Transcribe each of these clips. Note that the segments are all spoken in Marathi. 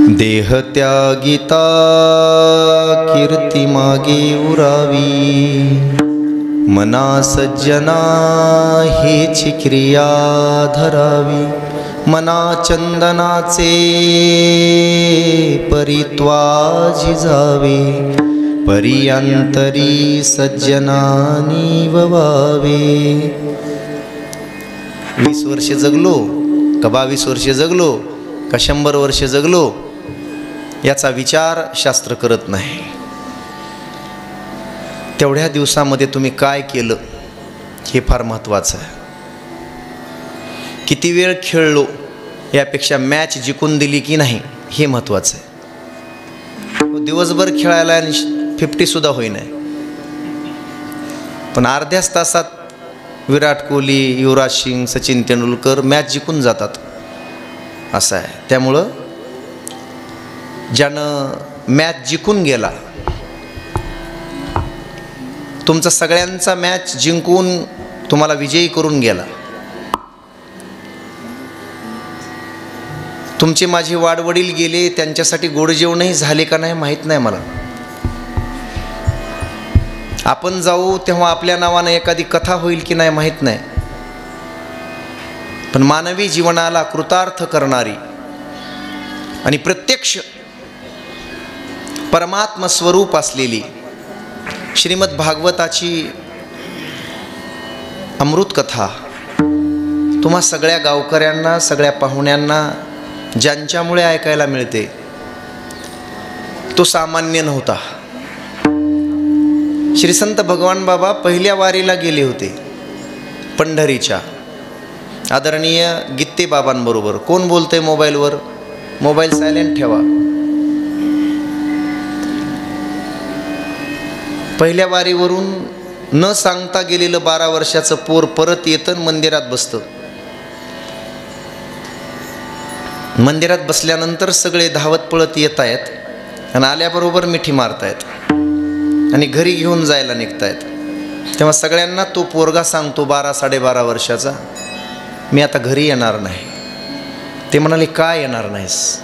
देह त्यागिता कीर्ती मागे उरावी, मना सज्जना हेची क्रिया धरावी, मना चंदनाचे परित्वा जिजावे, परियांतरी सज्जनानी ववावे। 20 वर्ष जगलो का 22 वर्ष जगलो का 100 वर्ष जगलो याचा विचार शास्त्र करत नाही। तेवढ्या दिवसामध्ये तुम्ही काय केलं हे फार महत्त्वाचं आहे। किती वेळ खेळलो यापेक्षा मॅच जिंकून दिली की नाही हे महत्त्वाचं आहे। दिवसभर खेळायला 50 सुद्धा होईना, पण अर्ध्याच तासात विराट कोहली, युवराज सिंग, सचिन तेंडुलकर मॅच जिंकून जातात असं आहे। त्यामुळं ज्यानं मॅच जिंकून गेला, तुमचा सगळ्यांचा मॅच जिंकून तुम्हाला विजयी करून गेला, तुमचे माझे वाडवडील गेले, त्यांच्यासाठी गोड जेवणही झाले का नाही माहीत नाही मला। आपण जाऊ तेव्हा आपल्या नावानं एखादी कथा होईल की नाही माहीत नाही, पण मानवी जीवनाला कृतार्थ करणारी आणि प्रत्यक्ष परमात्म स्वरूप असलेली श्रीमद भागवताची अमृत कथा तुम्हा सगळ्या गावकऱ्यांना, सगळ्या पाहुण्यांना ज्यांच्यामुळे ऐकायला मिळते तो सामान्य नव्हता। श्री संत भगवान बाबा पहिल्या वारीला गेले होते पंढरीच्या, आदरणीय गित्ते बाबांबरोबर। कोण बोलतंय मोबाईलवर? मोबाईल सायलेंट ठेवा। पहिल्या वारीवरून न सांगता गेलेलं 12 वर्षाचं पोर परत येतं, मंदिरात बसतं। मंदिरात बसल्यानंतर सगळे धावत पळत येत आहेत आणि आल्याबरोबर मिठी मारतायत आणि घरी घेऊन जायला निघतायत। तेव्हा सगळ्यांना तो पोरगा सांगतो 12-12.5 वर्षाचा, मी आता घरी येणार नाही। ते म्हणाले, काय येणार नाहीस?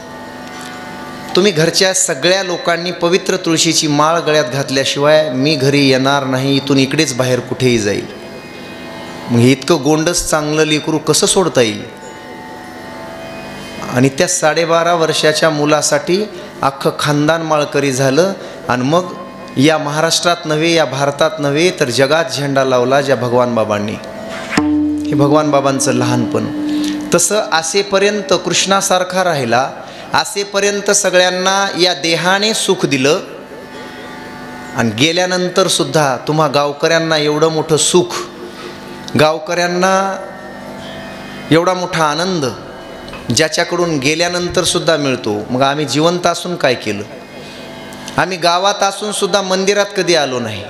तुम्ही घरच्या सगळ्या लोकांनी पवित्र तुळशीची माळ गळ्यात घातल्याशिवाय मी घरी येणार नाही, इथून इकडेच बाहेर कुठेही जाईल। मग इतकं गोंडस चांगलं लेकरू कसं सोडता येईल? आणि त्या 12.5 वर्षाच्या मुलासाठी अख्खं खानदान माळकरी झालं आणि मग या महाराष्ट्रात नव्हे, या भारतात नव्हे, तर जगात झेंडा लावला ज्या भगवान बाबांनी। हे भगवान बाबांचं लहानपण तसं असेपर्यंत कृष्णासारखा राहिला, असेपर्यंत सगळ्यांना या देहाने सुख दिलं आणि गेल्यानंतर सुद्धा तुम्हा गावकऱ्यांना एवढं मोठं सुख, गावकऱ्यांना एवढा मोठा आनंद ज्याच्याकडून गेल्यानंतर सुद्धा मिळतो। मग आम्ही जिवंत असून काय केलं? आम्ही गावात असून सुद्धा मंदिरात कधी आलो नाही,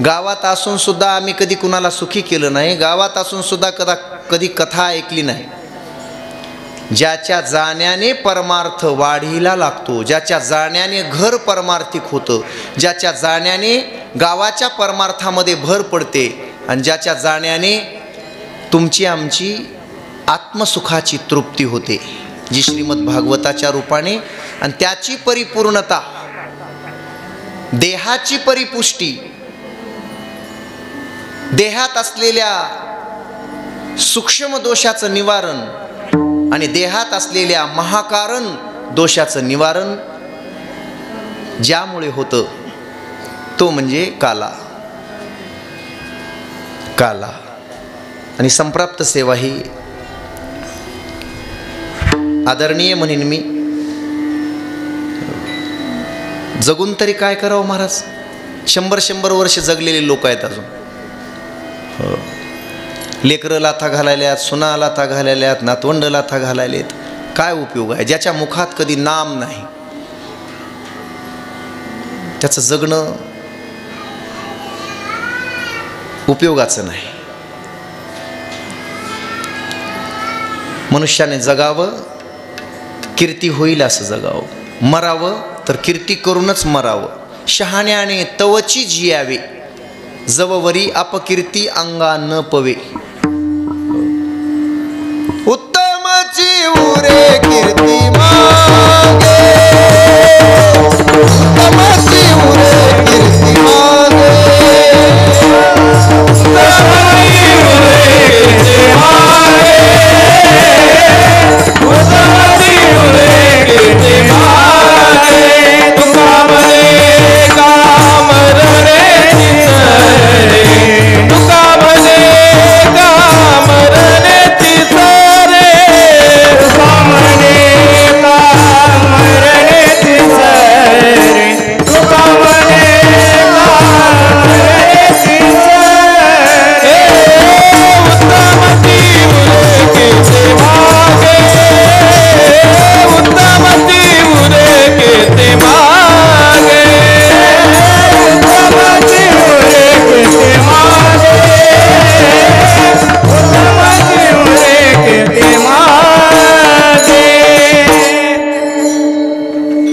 गावात असून सुद्धा आम्ही कधी कुणाला सुखी केलं नाही, गावात असून सुद्धा कधी कथा ऐकली नाही। ज्याच्या जाण्याने परमार्थ वाढीला लागतो, ज्याच्या जाण्याने घर परमार्थिक होतं, ज्याच्या जाण्याने गावाच्या परमार्थामध्ये भर पडते आणि ज्याच्या जाण्याने तुमची आमची आत्मसुखाची तृप्ती होते, जी श्रीमद भागवताच्या रूपाने, आणि त्याची परिपूर्णता, देहाची परिपुष्टी, देहात असलेल्या सूक्ष्म दोषाचं निवारण आणि देहात असलेल्या महाकारण दोषाचं निवारण ज्यामुळे होतं तो म्हणजे काला। काला आणि संप्राप्त सेवा ही आदरणीय म्हणेन मी। जगून तरी काय करावं महाराज? 100 वर्ष जगलेले लोक आहेत अजून। लेकरं लाथा घालायल्यात, सुना लाथा घालायल्यात, नातवंड लाथा घालायलेत, काय उपयोग आहे? ज्याच्या मुखात कधी नाम नाही त्याचं जगणं उपयोगाचं नाही। मनुष्याने जगावं, कीर्ती होईल असं जगावं, मरावं तर कीर्ती करूनच मरावं। शहाण्याने तवची जियावे, जववरी अपकीर्ती अंगा न पवे। उत्तमची उरे कीर्ती मागे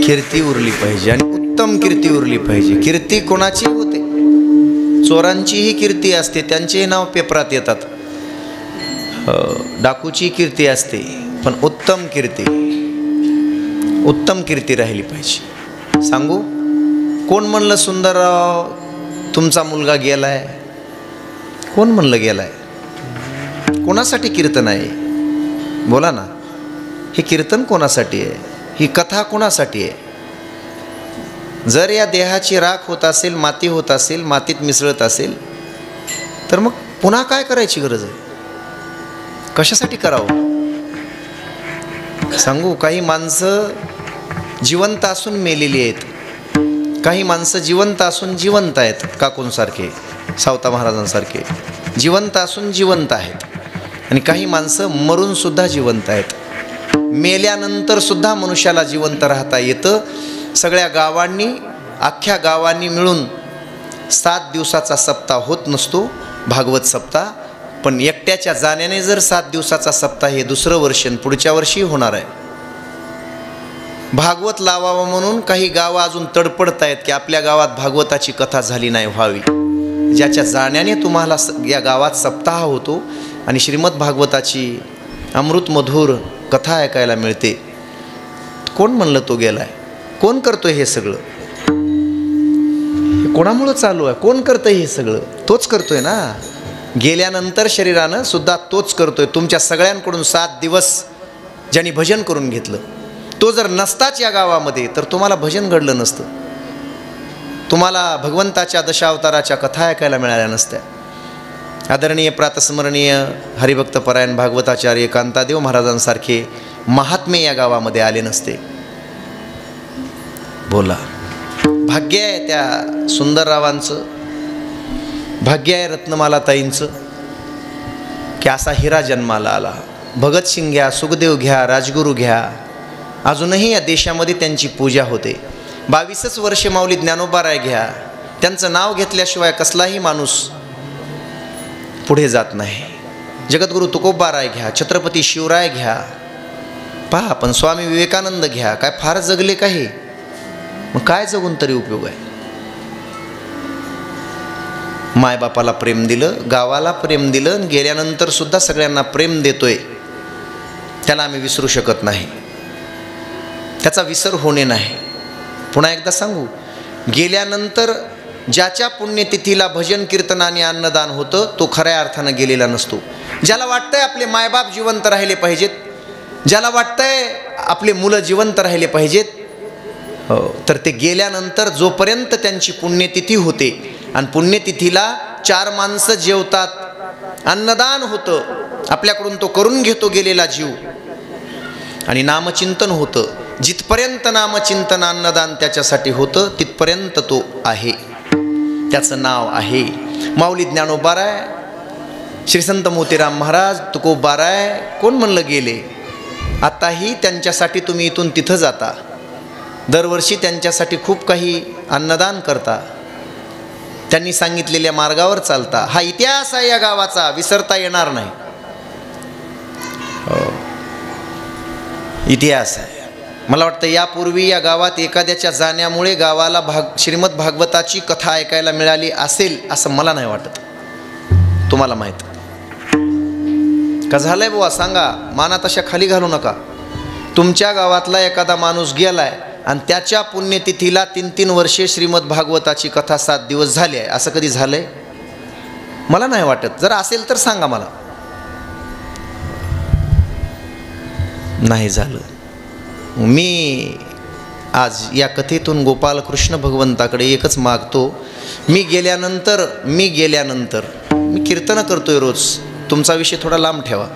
कीर्ती उरली पाहिजे आणि उत्तम कीर्ती उरली पाहिजे. कीर्ती कोणाची होते? चोरांचीही कीर्ती असते, त्यांचेही नाव पेपरात येतात. डाकूची कीर्ती असते, पण उत्तम कीर्ती राहिली पाहिजे. सांगू, कोण म्हणलं सुंदरराव तुमचा मुलगा गेलाय? कोण म्हणलं गेलाय? कोणासाठी कीर्तन आहे? बोला ना. हे कीर्तन कोणासाठी आहे? ही कथा कोणासाठी आहे? जर या देहाची राख होत असेल, माती होत असेल, मातीत मिसळत असेल, तर मग पुन्हा काय करायची गरज आहे? कशासाठी करावं? सांगू, काही माणसं जिवंत असून मेलेली आहेत, काही माणसं जिवंत असून जिवंत आहेत. काकूंसारखे, सावता महाराजांसारखे जिवंत असून जिवंत आहेत, आणि काही माणसं मरून सुद्धा जिवंत आहेत. मेल्यानंतर सुद्धा मनुष्याला जिवंत राहता येतं. सगळ्या गावांनी, अख्ख्या गावांनी मिळून 7 दिवसाचा सप्ताह होत नसतो, भागवत सप्ताह. पण एकट्याच्या जाण्याने जर 7 दिवसाचा सप्ताह हे दुसरं वर्ष पुढच्या वर्षी होणार आहे. भागवत लावावं म्हणून काही गावं अजून तडपडत आहेत की आपल्या गावात भागवताची कथा झाली नाही व्हावी. ज्याच्या जाण्याने तुम्हाला या गावात सप्ताह होतो आणि श्रीमद भागवताची अमृतमधुर कथा ऐकायला मिळते. कोण म्हणलं तो गेलाय? कोण करतोय हे सगळं? कोणामुळं चालू आहे? कोण करतंय हे सगळं? तोच करतोय ना. गेल्यानंतर शरीरानं सुद्धा तोच करतोय. तुमच्या सगळ्यांकडून 7 दिवस ज्यांनी भजन करून घेतलं, तो जर नसताच या गावामध्ये तर तुम्हाला भजन घडलं नसतं, तुम्हाला भगवंताच्या दशावताराच्या कथा ऐकायला मिळाल्या नसत्या. आदरणीय प्रातस्मरणीय हरिभक्तपरायण भागवताचार्य कांतादेव महाराजांसारखे महात्मे या गावामध्ये आले नसते. बोला, भाग्य आहे त्या सुंदररावांचं, भाग्य आहे रत्नमालाताईंचं की असा हिरा जन्माला आला. भगतसिंग घ्या, सुखदेव घ्या, राजगुरू घ्या, अजूनही या देशामध्ये त्यांची पूजा होते. 22 वर्षे माऊली ज्ञानोबाराय घ्या, त्यांचं नाव घेतल्याशिवाय कसलाही माणूस पुढे जात नाही. जगद्गुरू तुकोबाराय घ्या, छत्रपती शिवराय घ्या, पहा. पण स्वामी विवेकानंद घ्या, काय फार जगले काही? मग काय जगून तरी उपयोग आहे? मायबापाला प्रेम दिलं, गावाला प्रेम दिलं, गेल्यानंतर सुद्धा सगळ्यांना प्रेम देतोय. त्याला आम्ही विसरू शकत नाही, त्याचा विसर होणे नाही. पुन्हा एकदा सांगू, गेल्यानंतर ज्याच्या पुण्यतिथीला भजन कीर्तन आणि अन्नदान होतं तो खऱ्या अर्थानं गेलेला नसतो. ज्याला वाटतंय आपले मायबाप जिवंत राहिले पाहिजेत, ज्याला वाटतंय आपले मुलं जिवंत राहिले पाहिजेत, तर ते गेल्यानंतर जोपर्यंत त्यांची पुण्यतिथी होते आणि पुण्यतिथीला 4 माणसं जेवतात, अन्नदान होतं, आपल्याकडून तो करून घेतो गेलेला जीव, आणि नामचिंतन होतं. जिथपर्यंत नामचिंतन अन्नदान त्याच्यासाठी होतं तिथपर्यंत तो आहे, त्याचं नाव आहे. माऊली ज्ञानोबाराय, श्रीसंत मोतीराम महाराज, तुकोबाराय, कोण म्हणलं गेले? आताही त्यांच्यासाठी तुम्ही इथून तिथं जाता, दरवर्षी त्यांच्यासाठी खूप काही अन्नदान करता, त्यांनी सांगितलेल्या मार्गावर चालता. हा इतिहास आहे या गावाचा, विसरता येणार नाही. इतिहास आहे. मला वाटतं यापूर्वी या गावात एखाद्याच्या जाण्यामुळे गावाला श्रीमद भागवताची कथा ऐकायला मिळाली असेल असं मला नाही वाटत. तुम्हाला माहीत का झालंय बुवा? सांगा. माना तशा खाली घालू नका. तुमच्या गावातला एखादा माणूस गेलाय आणि त्याच्या पुण्यतिथीला 3-3 वर्षे श्रीमद भागवताची कथा 7 दिवस झाली आहे, असं कधी झालंय? मला नाही वाटत. जर असेल तर सांगा मला. नाही झालं. मी आज या कथेतून गोपालकृष्ण भगवंताकडे एकच मागतो, मी गेल्यानंतर मी कीर्तनं करतोय रोज. तुमचा विषय थोडा लांब ठेवा.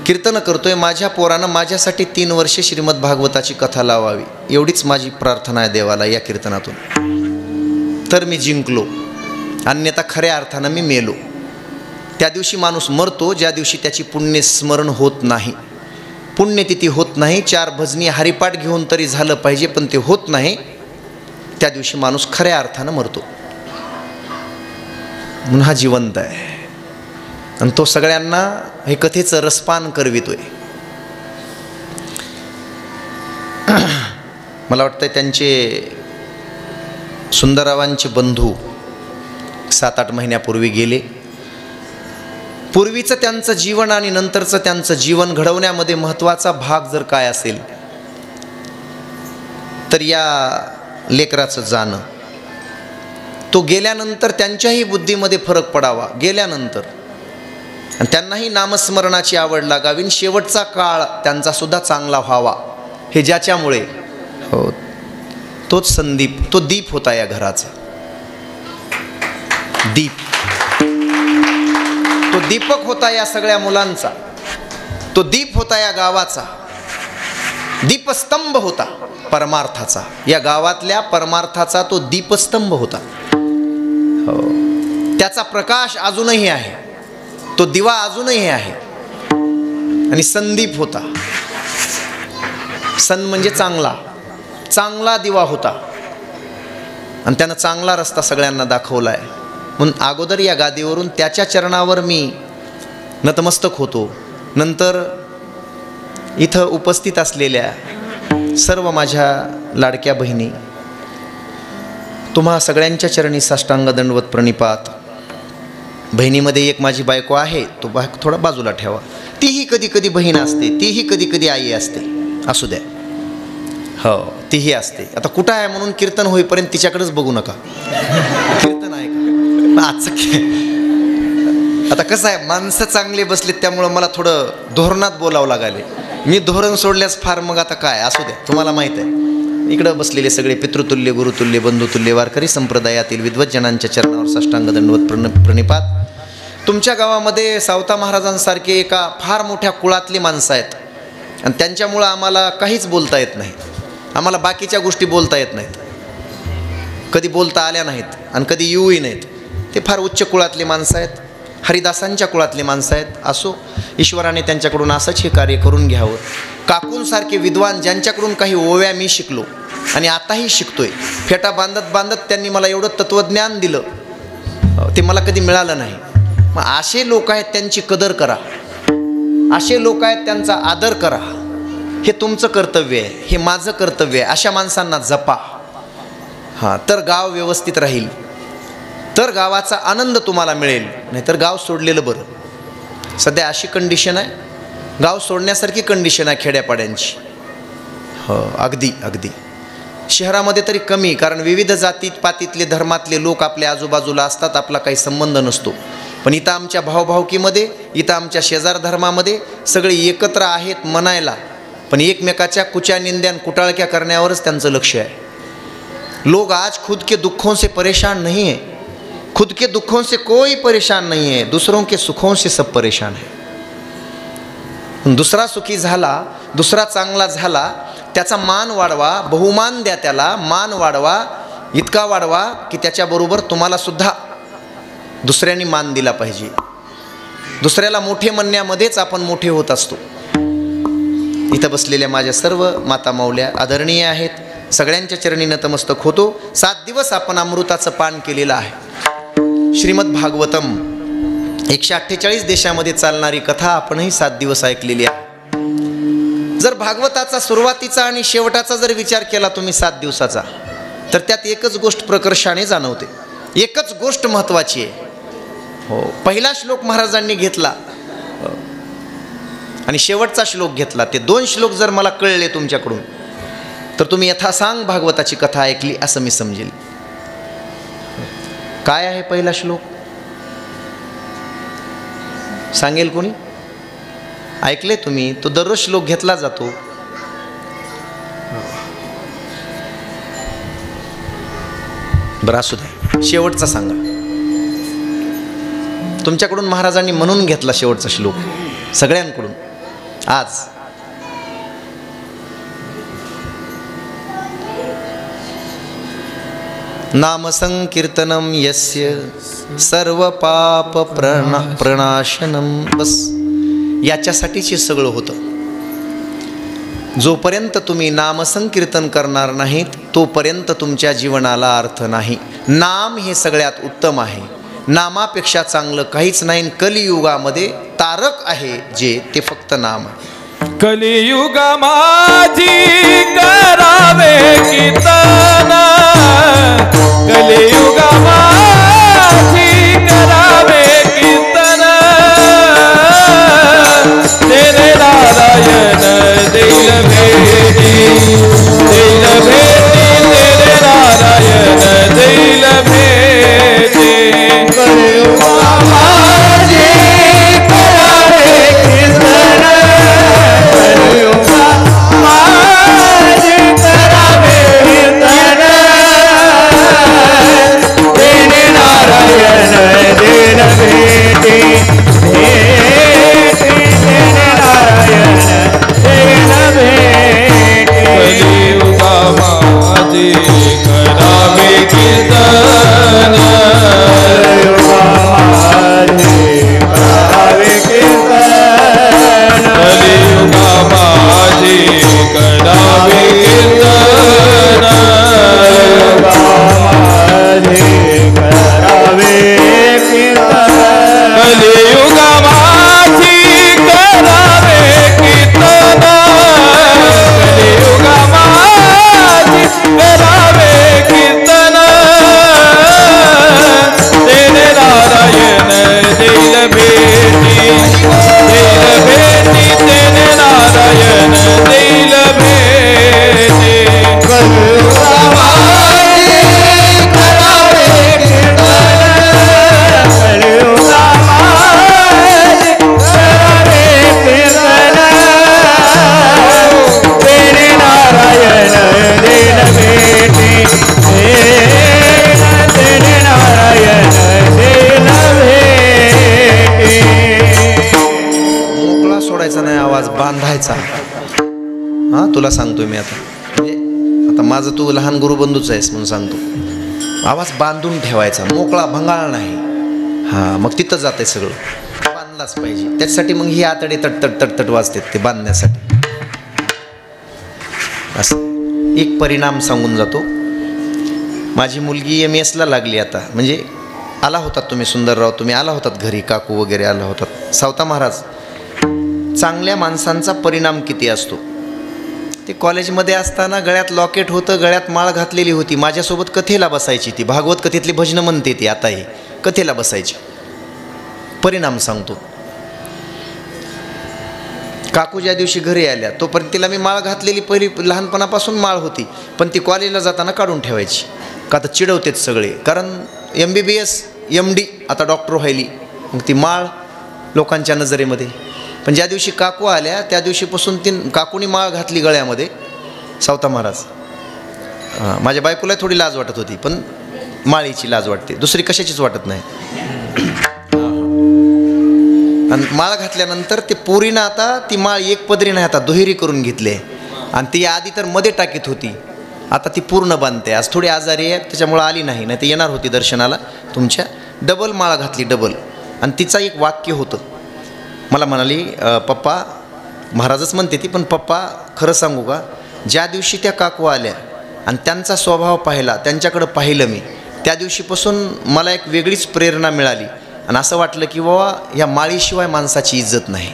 कीर्तनं करतोय, माझ्या पोरानं माझ्यासाठी 3 वर्षे श्रीमद भागवताची कथा लावावी, एवढीच माझी प्रार्थना आहे देवाला या कीर्तनातून. तर मी जिंकलो, अन्यथा खऱ्या अर्थानं मी मेलो. त्या दिवशी माणूस मरतो ज्या दिवशी त्याची पुण्यस्मरण होत नाही, पुण्यतिथी होत नाही. 4 भजनी हरिपाठ घेऊन तरी झालं पाहिजे, पण ते होत नाही. त्या दिवशी माणूस खऱ्या अर्थानं मरतो. म्हणून हा जिवंत आहे आणि तो सगळ्यांना हे कथेचं रसपान करवितोय. मला वाटतं त्यांचे सुंदररावांचे बंधू 7-8 महिन्यापूर्वी गेले. पूर्वीचं त्यांचं जीवन आणि नंतरचं त्यांचं जीवन घडवण्यामध्ये महत्त्वाचा भाग जर काय असेल तर या लेकराचं जाणं. तो गेल्यानंतर त्यांच्याही बुद्धीमध्ये फरक पडावा, गेल्यानंतर, आणि त्यांनाही नामस्मरणाची आवड लागावी. शेवटचा काळ त्यांचा सुद्धा चांगला व्हावा, हे ज्याच्यामुळे हो तोच संदीप, तो दीप होता या घराचा. दीप, तो दीपक होता या सगळ्या मुलांचा, तो दीप होता या गावाचा, दीपस्तंभ होता परमार्थाचा. या गावातल्या परमार्थाचा तो दीपस्तंभ होता. हो, त्याचा प्रकाश अजूनही आहे, तो दिवा अजूनही आहे. आणि संदीप होता. सन म्हणजे चांगला, चांगला दिवा होता. आणि त्यानं चांगला रस्ता सगळ्यांना दाखवला आहे. म्हणून अगोदर या गादीवरून त्याच्या चरणावर मी नतमस्तक होतो. नंतर इथं उपस्थित असलेल्या सर्व माझ्या लाडक्या बहिणी, तुम्हा सगळ्यांच्या चरणी साष्टांग दंडवत प्रणिपात. बहिणीमध्ये एक माझी बायको आहे, तो थोडा बाजूला ठेवा. तीही कधी कधी बहीण असते, तीही कधी कधी आई असते, असू द्या. हो, तीही असते. आता कुठं आहे म्हणून कीर्तन होईपर्यंत तिच्याकडेच बघू नका. कीर्तन आहे का आजचं? आता कसं आहे, माणसं चांगले बसलेत त्यामुळं मला थोडं धोरणात बोलावं लागले. मी धोरण सोडल्यास फार मग आता काय, असू द्या. तुम्हाला माहीत आहे इकडं बसलेले सगळे पितृतुल्य, गुरुतुल्य, बंधुतुल्य वारकरी संप्रदायातील विद्वज्जनांच्या चरणावर साष्टांग दंडवत प्रणिपात. तुमच्या गावामध्ये सावता महाराजांसारखे एका फार मोठ्या कुळातली माणसं आहेत आणि त्यांच्यामुळं आम्हाला काहीच बोलता येत नाही. आम्हाला बाकीच्या गोष्टी बोलता येत नाहीत, कधी बोलता आल्या नाहीत आणि कधी येऊही नाहीत. ते फार उच्च कुळातली माणसं आहेत, हरिदासांच्या कुळातली माणसं आहेत. असो, ईश्वराने त्यांच्याकडून असंच हे कार्य करून घ्यावं. काकूंसारखे विद्वान ज्यांच्याकडून काही ओव्या मी शिकलो आणि आताही शिकतोय. फेटा बांधत बांधत त्यांनी मला एवढं तत्त्वज्ञान दिलं, ते मला कधी मिळालं नाही. मग असे लोक आहेत, त्यांची कदर करा. असे लोक आहेत, त्यांचा आदर करा. हे तुमचं कर्तव्य आहे, हे माझं कर्तव्य आहे. अशा माणसांना जपा. हां, तर गाव व्यवस्थित राहील, तर गावाचा आनंद तुम्हाला मिळेल. नाहीतर गाव सोडलेलं बरं. सध्या अशी कंडिशन आहे, गाव सोडण्यासारखी कंडिशन आहे खेड्यापाड्यांची. हो, अगदी अगदी. शहरामध्ये तरी कमी, कारण विविध जातीत पातीतले धर्मातले लोक आपल्या आजूबाजूला असतात, आपला काही संबंध नसतो. पण इथं आमच्या भावभावकीमध्ये, इथं आमच्या शेजार धर्मामध्ये सगळे एकत्र आहेत म्हणायला, पण एकमेकाच्या कुच्या निंद्यान कुटाळक्या करण्यावरच त्यांचं लक्ष आहे. लोग आज खुद के दुखों से परेशान नहीं है, खुद के दुखों से कोई परेशान नहीं है, दूसरों के सुखों से सब परेशान है. दुसरा सुखी झाला, दुसरा चांगला झाला, त्याचा मान वाढवा, बहुमान द्या, त्याला मान वाढवा, इतका वाढवा की त्याच्याबरोबर तुम्हाला सुद्धा दुसऱ्यांनी मान दिला पाहिजे. दुसऱ्याला मोठे म्हणण्यामध्येच आपण मोठे होत असतो. इथं बसलेल्या माझ्या सर्व माता माऊल्या आदरणीय आहेत, सगळ्यांच्या चरणी नतमस्तक होतो. 7 दिवस आपण अमृताचं पान केलेलं आहे. श्रीमद भागवतम 148 देशामध्ये चालणारी कथा आपणही 7 दिवस ऐकलेली आहे. जर भागवताचा सुरुवातीचा आणि शेवटाचा जर विचार केला तुम्ही 7 दिवसाचा, तर त्यात एकच गोष्ट प्रकर्षाने जाणवते, एकच गोष्ट महत्त्वाची आहे. हो, पहिला श्लोक महाराजांनी घेतला आणि शेवटचा श्लोक घेतला. ते 2 श्लोक जर मला कळले तुमच्याकडून, तर तुम्ही यथासांग भागवताची कथा ऐकली असं मी समजेल. काय आहे पहिला श्लोक? सांगेल कोणी? ऐकले तुम्ही? तो दररोज श्लोक घेतला जातो. बरं, असू द्या, शेवटचा सांगा. तुमच्याकडून महाराजांनी म्हणून घेतला शेवटचा श्लोक, सगळ्यांकडून. आज नाम संकीर्तनम यस्य सर्व पाप प्रणाशनम. बस याच्यासाठीच हे सगळं होतं. जोपर्यंत तुम्ही नामसंकीर्तन करणार नाहीत तोपर्यंत तुमच्या जीवनाला अर्थ नाही. नाम हे सगळ्यात उत्तम आहे. नामापेक्षा चांगलं काहीच नाही. कलियुगामध्ये तारक आहे जे, ते फक्त नाम आहे. कलियुग माझी करावे तुला सांगतोय मी आता, म्हणजे आता माझं तू लहान गुरुबंधूच आहेस म्हणून सांगतो, आवाज बांधून ठेवायचा, मोकळा भंगाळ नाही. हां, मग तिथं जाते सगळं, बांधलाच पाहिजे. त्याच्यासाठी मग ही आतडे तटतट तटतट वाजतात ते बांधण्यासाठी. असं एक परिणाम सांगून जातो. माझी मुलगी MS ला लागली आता, म्हणजे आला होतात तुम्ही सुंदरराव, तुम्ही आला होतात घरी, काकू वगैरे आला होतात. सावता महाराज, चांगल्या माणसांचा परिणाम किती असतो. ते कॉलेजमध्ये असताना गळ्यात लॉकेट होतं, गळ्यात माळ घातलेली होती, माझ्यासोबत कथेला बसायची ती, भागवत कथेतली भजनं म्हणते ती आताही, कथेला बसायची. परिणाम सांगतो. काकू ज्या दिवशी घरी आल्या तोपर्यंत तिला मी माळ घातलेली पहिली लहानपणापासून माळ होती, पण ती कॉलेजला जाताना काढून ठेवायची. का तर चिडवतेच सगळे, कारण MBBS MD आता डॉक्टर व्हायली, मग ती माळ लोकांच्या नजरेमध्ये. पण ज्या दिवशी काकू आल्या त्या दिवशीपासून ती काकूनी माळ घातली गळ्यामध्ये. सावता महाराज, माझ्या बायकोला थोडी लाज वाटत होती, पण माळीची लाज वाटते, दुसरी कशाचीच वाटत नाही. आणि माळ घातल्यानंतर ते पोरीनं आता ती माळ एक पदरी नाही, आता दुहेरी करून घेतले. आणि ती आधी तर मध्ये टाकीत होती, आता ती पूर्ण बांधते. आज थोडी आजारी आहे त्याच्यामुळं आली नाही, नाही ती येणार होती दर्शनाला तुमच्या. डबल माळ घातली, डबल. आणि तिचं एक वाक्य होतं, मला म्हणाली पप्पा, महाराजच म्हणते ती, पण पप्पा खरं सांगू का, ज्या दिवशी त्या काकू आल्या आणि त्यांचा स्वभाव पाहिला, त्यांच्याकडं पाहिलं मी, त्या दिवशीपासून मला एक वेगळीच प्रेरणा मिळाली. आणि असं वाटलं की बाबा या माळीशिवाय माणसाची इज्जत नाही.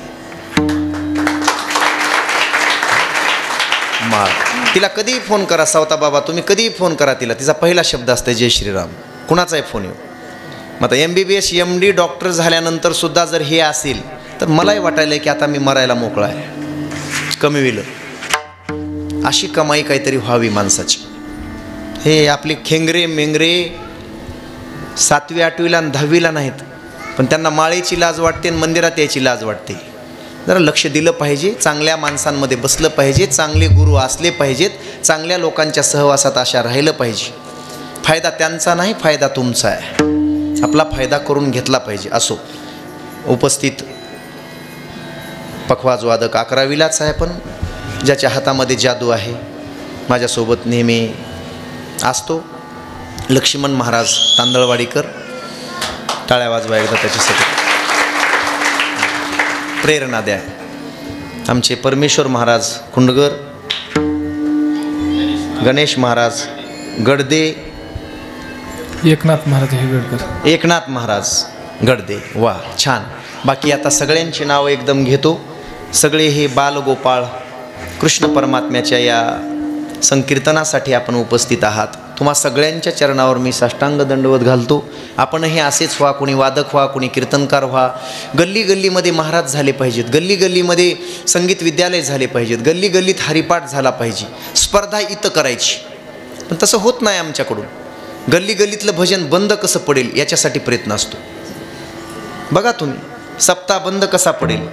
माळ, तिला कधीही फोन करा, सावता बाबा तुम्ही कधीही फोन करा तिला, तिचा पहिला शब्द असते जय श्रीराम. कुणाचाही फोन येऊ. मग आता MBBS MD डॉक्टर झाल्यानंतर सुद्धा जर हे असेल तर मलाही वाटायला की आता मी मरायला मोकळा आहे, कमी होईल. अशी कमाई काहीतरी व्हावी माणसाची. हे आपले खेंगरे मेंगरे 7वी 8वीला आणि 10वीला नाहीत, पण त्यांना माळेची लाज वाटते आणि मंदिरात यायची लाज वाटते. जरा लक्ष दिलं पाहिजे, चांगल्या माणसांमध्ये बसलं पाहिजे, चांगले गुरु असले पाहिजेत, चांगल्या लोकांच्या सहवासात अशा राहिलं पाहिजे. फायदा त्यांचा नाही, फायदा तुमचा आहे, आपला फायदा करून घेतला पाहिजे. असो, उपस्थित पखवाज वादक 11वीलाच आहे, पण ज्याच्या हातामध्ये जादू आहे, माझ्यासोबत नेहमी असतो, लक्ष्मण महाराज तांदळवाडीकर. टाळ्या वाजवा एकदा त्याच्यासाठी, प्रेरणा द्या. आमचे परमेश्वर महाराज कुंडगर, गणेश महाराज गडदे, एकनाथ महाराज हेगडकर, एकनाथ महाराज गडदे. वा, छान. बाकी आता सगळ्यांची नावं एकदम घेतो. सगळे हे बालगोपाळ कृष्ण परमात्म्याच्या या संकीर्तनासाठी आपण उपस्थित आहात. तुम्हा सगळ्यांच्या चरणावर मी साष्टांग दंडवत घालतो. आपणही असेच व्हा, कोणी वादक व्हा, कोणी कीर्तनकार व्हा. गल्ली गल्लीमध्ये महाराज झाले पाहिजेत, गल्ली गल्लीमध्ये संगीत विद्यालय झाले पाहिजेत, गल्ली गल्लीत हरिपाठ झाला पाहिजे, स्पर्धा इथं करायची. पण तसं होत नाही आमच्याकडून. गल्ली गल्लीतलं भजन बंद कसं पडेल याच्यासाठी प्रयत्न असतो. बघा तुम्ही, सप्ताह बंद कसा पडेल.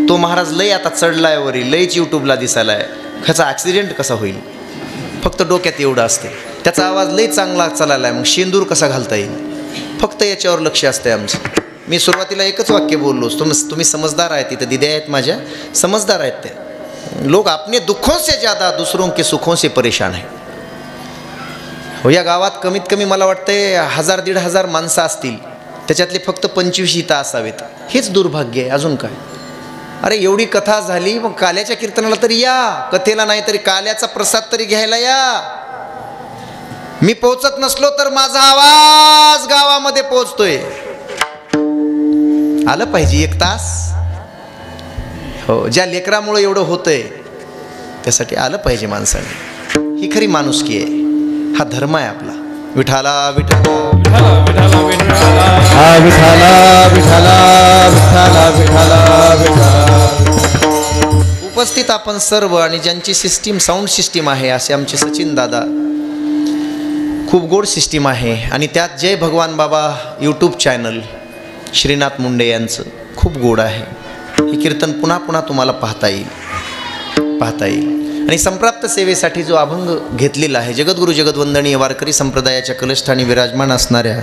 तो महाराज लय आता चढलाय वरी, लयच यूट्यूबला दिसायला आहे, ह्याचा ॲक्सिडेंट कसा होईल, फक्त डोक्यात एवढं असते. त्याचा आवाज लय चांगला चालला आहे, मग शेंदूर कसा घालता येईल, फक्त याच्यावर लक्ष असतं आमचं. मी सुरुवातीला एकच वाक्य बोललोच, तुम्ही समजदार आहेत, तिथं दिद्या आहेत माझ्या, समजदार आहेत त्या. लोक अपने दुःखों से ज़्यादा दूसरों के सुखों से परेशान है. हो, या गावात कमीत कमी मला वाटतंय 1000-1500 माणसं असतील, त्याच्यातले फक्त 25 इथं असावेत. हेच दुर्भाग्य आहे, अजून काय. अरे एवढी कथा झाली, मग काल्याच्या कीर्तनाला तरी या, कथेला नाही तरी काल्याचा प्रसाद तरी घ्यायला या. मी पोहोचत नसलो तर माझा आवाज गावामध्ये पोहोचतोय. आलं पाहिजे 1 तास. हो, ज्या लेकरामुळे एवढं होतंय त्यासाठी आलं पाहिजे माणसाने. ही खरी माणुसकी आहे, हा धर्म आहे आपला. विठाला विठाला विठाला विठाला विठाला विठाला. उपस्थित आपण सर्व आणि ज्यांची सिस्टीम साऊंड सिस्टीम आहे असे आमचे सचिन दादा, खूप गोड सिस्टीम आहे. आणि त्यात जय भगवान बाबा यूट्यूब चॅनल श्रीनाथ मुंडे यांचं खूप गोड आहे. हे कीर्तन पुन्हा पुन्हा तुम्हाला पाहता येईल. आणि संप्राप्त सेवेसाठी जो अभंग घेतलेला आहे, जगद्गुरु जगद्वंदनीय वारकरी संप्रदायाच्या कलस्थानी विराजमान असणाऱ्या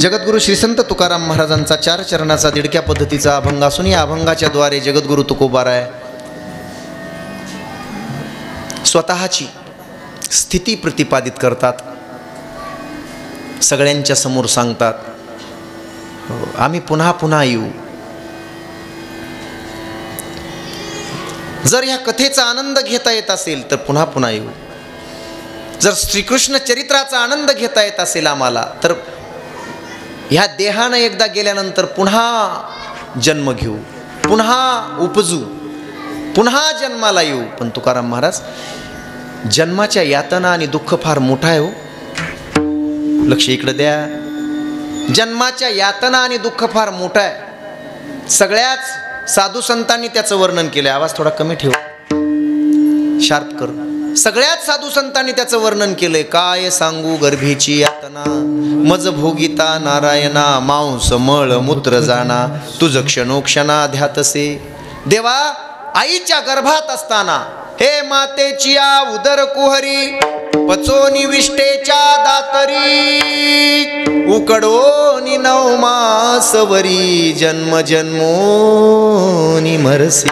जगद्गुरु श्री संत तुकाराम महाराजांचा 4 चरणाचा दिडक्या पद्धतीचा अभंग असून या अभंगाच्या द्वारे जगद्गुरु तुकोबाराय स्वतःची स्थिती प्रतिपादित करतात, सगळ्यांच्या समोर सांगतात, आम्ही पुन्हा पुन्हा येऊ. जर ह्या कथेचा आनंद घेता येत असेल तर पुन्हा पुन्हा येऊ. जर श्रीकृष्ण चरित्राचा आनंद घेता येत असेल आम्हाला तर ह्या देहानं एकदा गेल्यानंतर पुन्हा जन्म घेऊ, पुन्हा उपजू, पुन्हा जन्माला येऊ. पण तुकाराम महाराज, जन्माच्या यातना आणि दुःख फार मोठा आहे हो. लक्ष इकडे द्या. जन्माच्या यातना आणि दुःख फार मोठा आहे. सगळ्याच साधू संतांनी त्याचं वर्णन केलं. आवाज थोडा कमी ठेव, शार्प कर. सगळ्याच साधू संतांनी त्याचं वर्णन केलंय. काय सांगू गर्भेची यातना, मज भोगिता नारायणा, मांस मळ मूत्र जाणा, तुझ क्षणोक्षणा ध्यातसे. देवा, आईच्या गर्भात असताना हे मातेची या उदर कुहरी, पचोनी विष्टेच्या दातरी, उकडोनी 9 मासवरी, जन्म जन्मोनी मरसी.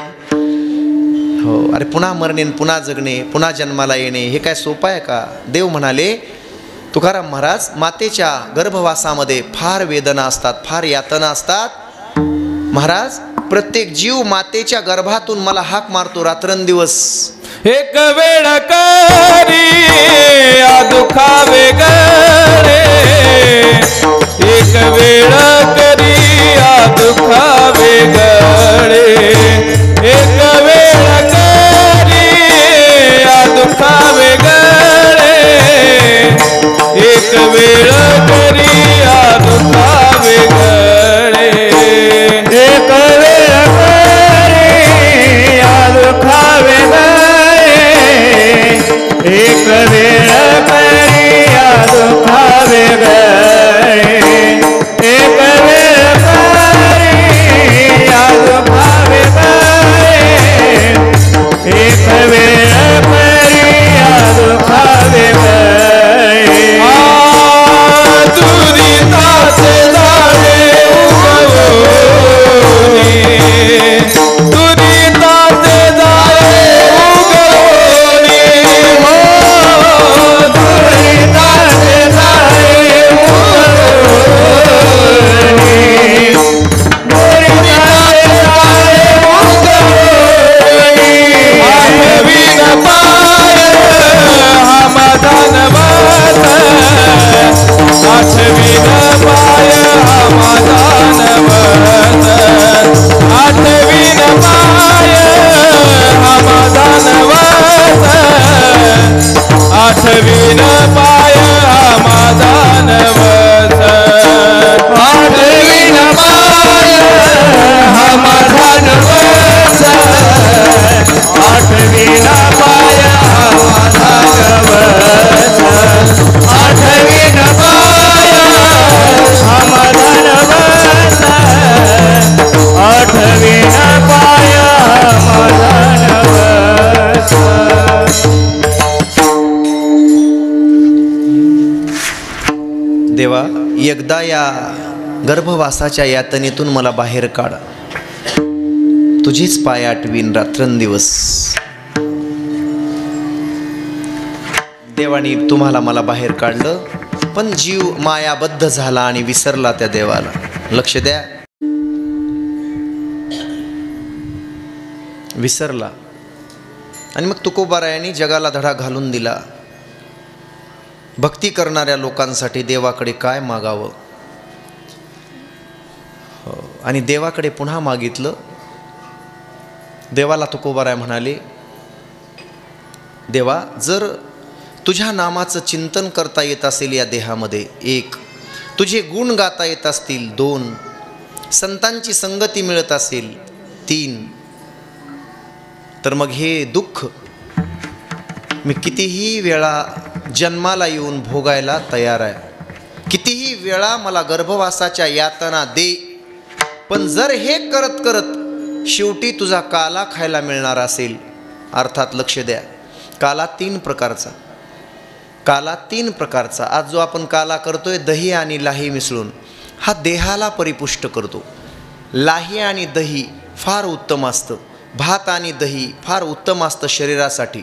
हो, अरे पुन्हा मरणे, पुन्हा जगणे, पुन्हा जन्माला येणे, हे काय सोपं आहे का? देव म्हणाले, तुकाराम महाराज, मातेच्या गर्भवासामध्ये फार वेदना असतात, फार यातना असतात. महाराज, प्रत्येक जीव मातेच्या गर्भातून मला हाक मारतो रात्रंदिवस. एक वेळ करी दुखावे गळे, एक वेळ करी दुखावे गळे, एक वेळ करी दुखावे गळे, एक वेळ करी दुखावे गळे, एक वेळ करी दुखावे गळे, एक वेळ करी दुखावे गळे, एक वेळ करी दुखावे गळे, एक वेळ करी दुखावे गळे. दुरिताचे जाळे उगवणे, दुरिताचे जाळे उगवणे, हो, दुरिताचे जाळे उगवणे, दुरिताचे जाळे उगवणे. आठवीन पाय समाधान वास, आठवीन पाय समाधान वास, आठवीन पाय समाधान वास, आठवीन पाय समाधान वास, आठवीन पाय समाधान वास, आठवीन पाय समाधान वास, आठवीन पाय समाधान वास, आठवीन पाय समाधान वास. देवा, एकदा या गर्भवासाच्या यातनेतून मला बाहेर काढ. तुझीच पाय आठवीन रात्रंदिवस. देवानी तुम्हाला मला बाहेर काढलं, पण जीव मायाबद्ध झाला आणि विसरला त्या देवाला. लक्ष द्या, विसरला. आणि मग तुकोबारायांनी जगाला धडा घालून दिला. भक्ती करणाऱ्या लोकांसाठी देवाकडे काय मागावं. आणि देवाकडे पुन्हा मागितलं. देवाला तुकोबाराय म्हणाले, देवा, जर तुझ्या नामाचं चिंतन करता येत असेल या देहामध्ये, 1, तुझे गुण गाता येत असतील, 2, संतांची संगती मिळत असेल, 3, तर मग हे दुःख मी कितीही वेळा जन्माला येऊन भोगायला तयार आहे. कितीही वेळा मला गर्भवासाच्या यातना दे, पण जर हे करत करत शेवटी तुझा काला खायला मिळणार असेल. अर्थात लक्ष द्या, काला 3 प्रकारचा. काला 3 प्रकारचा. आज जो आपण काला करतोय दही आणि लाही मिसळून, हा देहाला परिपुष्ट करतो. लाही आणि दही फार उत्तम असतं. भात आणि दही फार उत्तम असतं शरीरासाठी.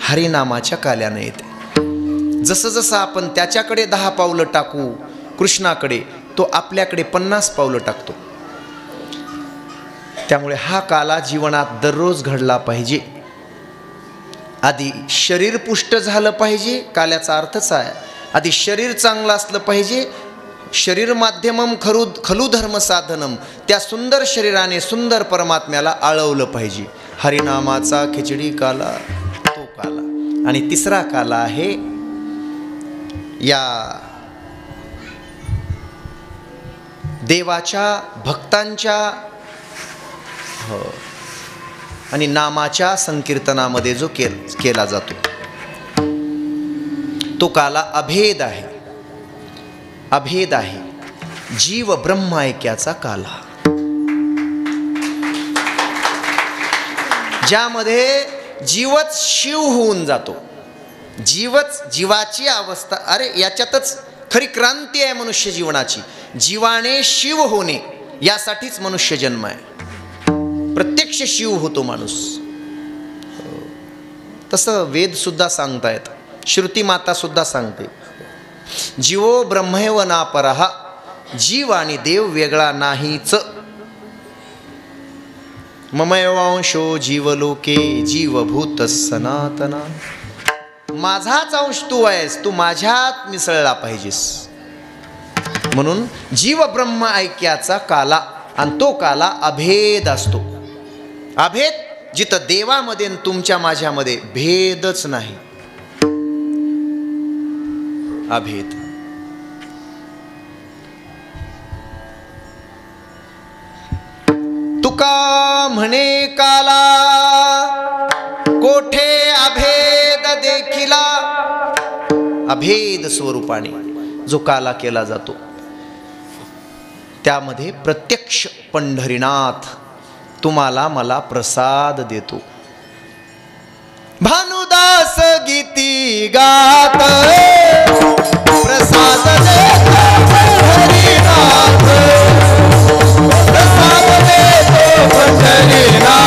हरिनामाच्या काल्याने येते. जसं जसं आपण त्याच्याकडे 10 पावलं टाकू कृष्णाकडे, तो आपल्याकडे 50 पावलं टाकतो. त्यामुळे हा काला जीवनात दररोज घडला पाहिजे. आधी शरीर पुष्ट झालं पाहिजे, काल्याचा अर्थच आहे. आधी शरीर चांगलं असलं पाहिजे. शरीर माध्यमम खलु धर्म साधनम. त्या सुंदर शरीराने सुंदर परमात्म्याला आळवलं पाहिजे. हरिनामाचा खिचडी काला, तो काला. आणि तिसरा काला आहे या देवाच्या भक्तांच्या आणि नामाच्या संकीर्तनामध्ये जो केला जातो तो काला अभेद आहे. अभेद आहे. जीव ब्रह्म ऐक्याचा काला, ज्यामध्ये जीवच शिव होऊन जातो. जीवच जीवाची अवस्था. अरे याच्यातच खरी क्रांती आहे मनुष्य जीवनाची. जीवाने शिव होणे यासाठीच मनुष्य जन्म आहे. प्रत्यक्ष शिव होतो माणूस. तसं वेद सुद्धा सांगतायत, श्रुती माता सुद्धा सांगते, जीवो ब्रह्मैव ना परहा. जीव आणि देव वेगळा नाहीच. ममैवांशो जीवलोके जीवभूत सनातना. माझाच अंश तू आहेस, तू माझ्यात मिसळला पाहिजेस. म्हणून जीव ब्रह्म ऐक्याचा काला, आणि तो काला अभेद असतो. अभेद जिथं देवामध्ये आणि तुमच्या माझ्यामध्ये भेदच नाही. अभेद. तुका म्हणे काला कोठे अभेद देखिला. अभेद स्वरूपाने जो काला केला जातो त्यामध्ये प्रत्यक्ष पंढरीनाथ तुम्हाला मला प्रसाद देतो. भानुदास गीती गात प्रसाद देतो पंढरीनाथ. प्रसाद देतो पंढरीनाथ.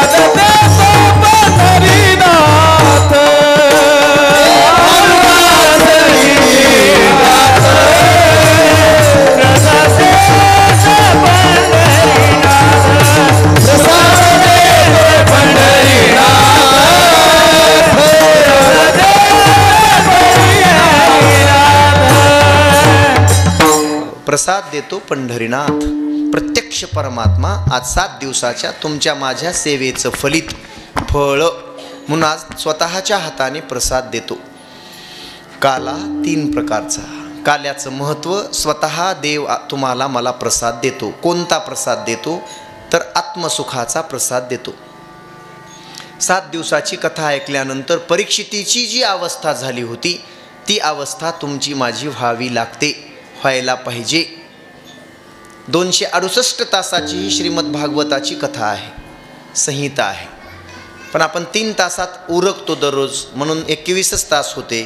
प्रसाद देतो पंढरीनाथ. भानुदास गीती गात प्रसाद प्रसाद देतो पंढरीनाथ. प्रत्यक्ष परमात्मा आज 7 दिवसाच्या तुमच्या माझ्या सेवेचं फळ म्हणून आज स्वतःच्या हाताने प्रसाद देतो. काला 3 प्रकारचा. काल्याचं महत्त्व, स्वतः देव तुम्हाला मला प्रसाद देतो. कोणता प्रसाद देतो तर आत्मसुखाचा प्रसाद देतो. 7 दिवसाची कथा ऐकल्यानंतर परीक्षितीची जी अवस्था झाली होती ती अवस्था तुमची माझी व्हावी लागते, व्हायला पाहिजे. 268 तासाची ही श्रीमद भागवताची कथा आहे, संहिता आहे. पण आपण 3 तासात उरकतो दररोज, म्हणून 21 तास होते.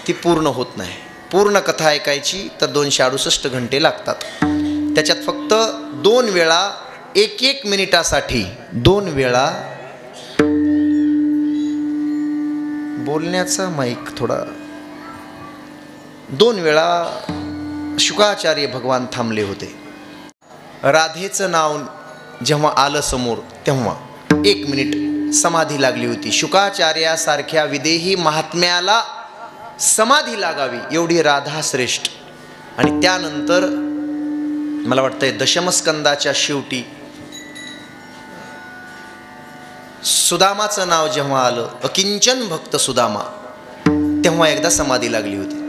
ती पूर्ण होत नाही. पूर्ण कथा ऐकायची तर 268 घंटे लागतात. त्याच्यात फक्त 2 वेळा 1-1 मिनिटासाठी 2 वेळा बोलण्याचा माईक थोडा 2 वेळा शुकाचार्य भगवान थांबले होते. राधेचं नाव जेव्हा आलं समोर तेव्हा 1 मिनिट समाधी लागली होती. शुकाचार्यासारख्या विदेही महात्म्याला समाधी लागावी एवढी राधा श्रेष्ठ. आणि त्यानंतर मला वाटतंय दशमस्कंदाच्या शेवटी सुदामाचं नाव जेव्हा आलं, अकिंचन भक्त सुदामा, तेव्हा एकदा समाधी लागली होती.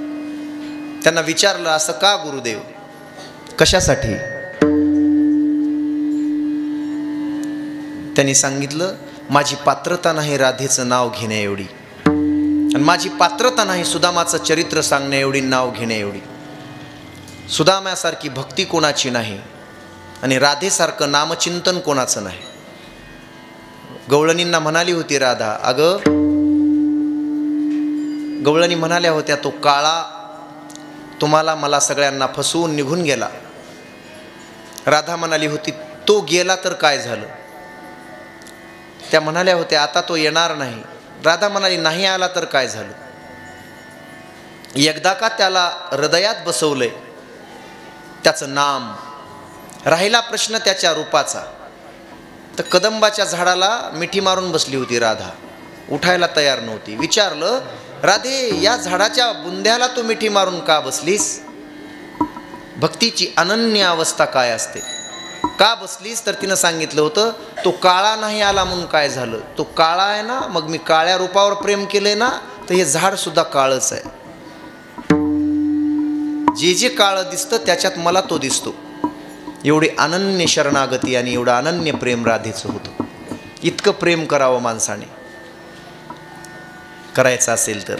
त्यांना विचारलं, असं का गुरुदेव, कशासाठी? त्यांनी सांगितलं, माझी पात्रता नाही राधेचं नाव घेण्या एवढी, आणि माझी पात्रता नाही सुदामाचं चरित्र सांगण्या एवढी, नाव घेण्या एवढी. सुदामासारखी भक्ती कोणाची नाही आणि राधेसारखं नामचिंतन कोणाचं नाही. गवळणींना म्हणाली होती राधा, अगं गवळणी म्हणाल्या होत्या, तो काळा तुम्हाला मला सगळ्यांना फसवून निघून गेला. राधा म्हणाली होती, तो गेला तर काय झालं? त्या म्हणाल्या होत्या आता तो येणार नाही. राधा म्हणाली नाही आला तर काय झालं, एकदा का त्याला हृदयात बसवलंय त्याचं नाम. राहिला प्रश्न त्याच्या रूपाचा. तर कदंबाच्या झाडाला मिठी मारून बसली होती राधा, उठायला तयार नव्हती. विचारलं राधे या झाडाच्या बुंध्याला तू मिठी मारून का बसलीस? भक्तीची अनन्य अवस्था काय असते, का बसलीस? तर तिनं सांगितलं होतं तो काळा नाही आला म्हणून काय झालं, तो काळा आहे ना, मग मी काळ्या रूपावर प्रेम केलंय ना, तर हे झाड सुद्धा काळच आहे. जे जे काळं दिसतं त्याच्यात मला तो दिसतो. एवढी अनन्य शरणागती आणि एवढं अनन्य प्रेम राधेचं होतं. इतकं प्रेम करावं माणसाने, करायचं असेल तर.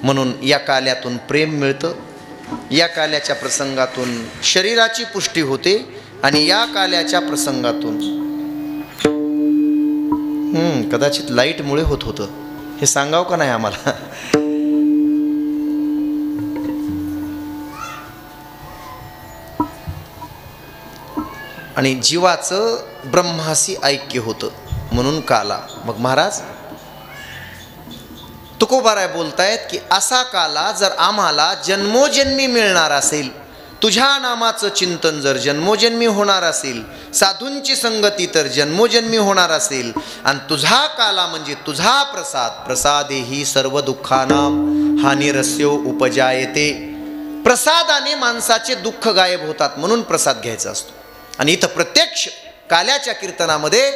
म्हणून या काल्यातून प्रेम मिळतं, या काल्याच्या प्रसंगातून शरीराची पुष्टी होते आणि या काल्याच्या प्रसंगातून कदाचित लाईटमुळे होत होतं, हे सांगावं का नाही आम्हाला? आणि जीवाचं ब्रह्माशी ऐक्य होतं म्हणून काला. मग महाराज तुकोबाराय बोलतायत की असा काला जर आम्हाला जन्मोजन्मी मिळणार असेल, तुझ्या नामाचं चिंतन जर जन्मोजन्मी होणार असेल, साधूंची संगती तर जन्मोजन्मी होणार असेल, आणि तुझा काला म्हणजे तुझा प्रसाद, प्रसादेही सर्व दुःखानां हानिरस्यो उपजायते. प्रसादाने माणसाचे दुःख गायब होतात म्हणून प्रसाद घ्यायचा असतो. आणि इथं प्रत्यक्ष काल्याच्या कीर्तनामध्ये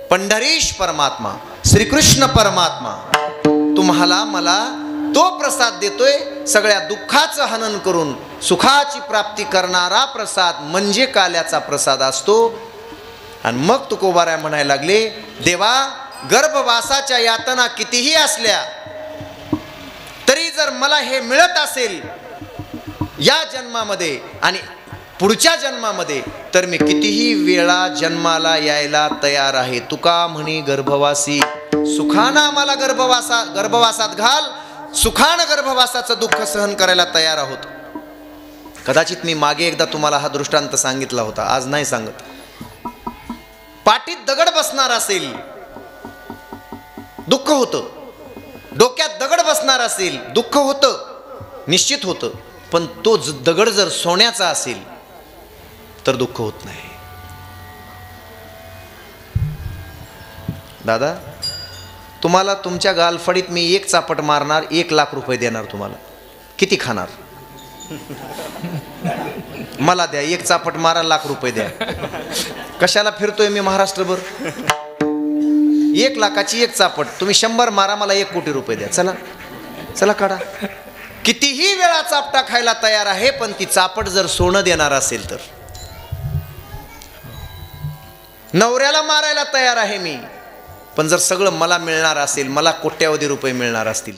पंढरीश परमात्मा, श्रीकृष्ण परमात्मा तुम्हाला मला तो प्रसाद देतोय, सगळ्या दुःखाचं हनन करून सुखाची प्राप्ती करणारा प्रसाद म्हणजे काल्याचा प्रसाद असतो. आणि मग तुकोबाराय म्हणायला लागले देवा गर्भवासाच्या यातना कितीही असल्या तरी जर मला हे मिळत असेल या जन्मामध्ये आणि पुढच्या जन्मामध्ये, तर मी कितीही वेळा जन्माला यायला तयार आहे. तुका म्हणी गर्भवासी सुखानं आम्हाला गर्भवासात घाल, सुखानं गर्भवासाचं दुःख सहन करायला तयार आहोत. कदाचित मी मागे एकदा तुम्हाला हा दृष्टांत सांगितला होता, आज नाही सांगत. पाठीत दगड बसणार असेल दुःख होतं, डोक्यात दगड बसणार असेल दुःख होतं, निश्चित होतं. पण तो दगड जर सोन्याचा असेल तर दुःख होत नाही. दादा तुम्हाला तुमच्या गालफडीत मी एक चापट मारणार, 1,00,000 रुपये देणार तुम्हाला, किती खाणार? मला द्या, एक चापट मारा, 1,00,000 रुपये द्या. कशाला फिरतोय मी महाराष्ट्रभर? 1,00,000ची एक चापट, तुम्ही 100 मारा, मला 1 कोटी रुपये द्या. चला चला काढा. कितीही वेळा चापटा खायला तयार आहे, पण ती चापट जर सोनं देणार असेल तर. नवऱ्याला मारायला तयार आहे मी, पण जर सगळं मला मिळणार असेल, मला कोट्यावधी रुपये मिळणार असतील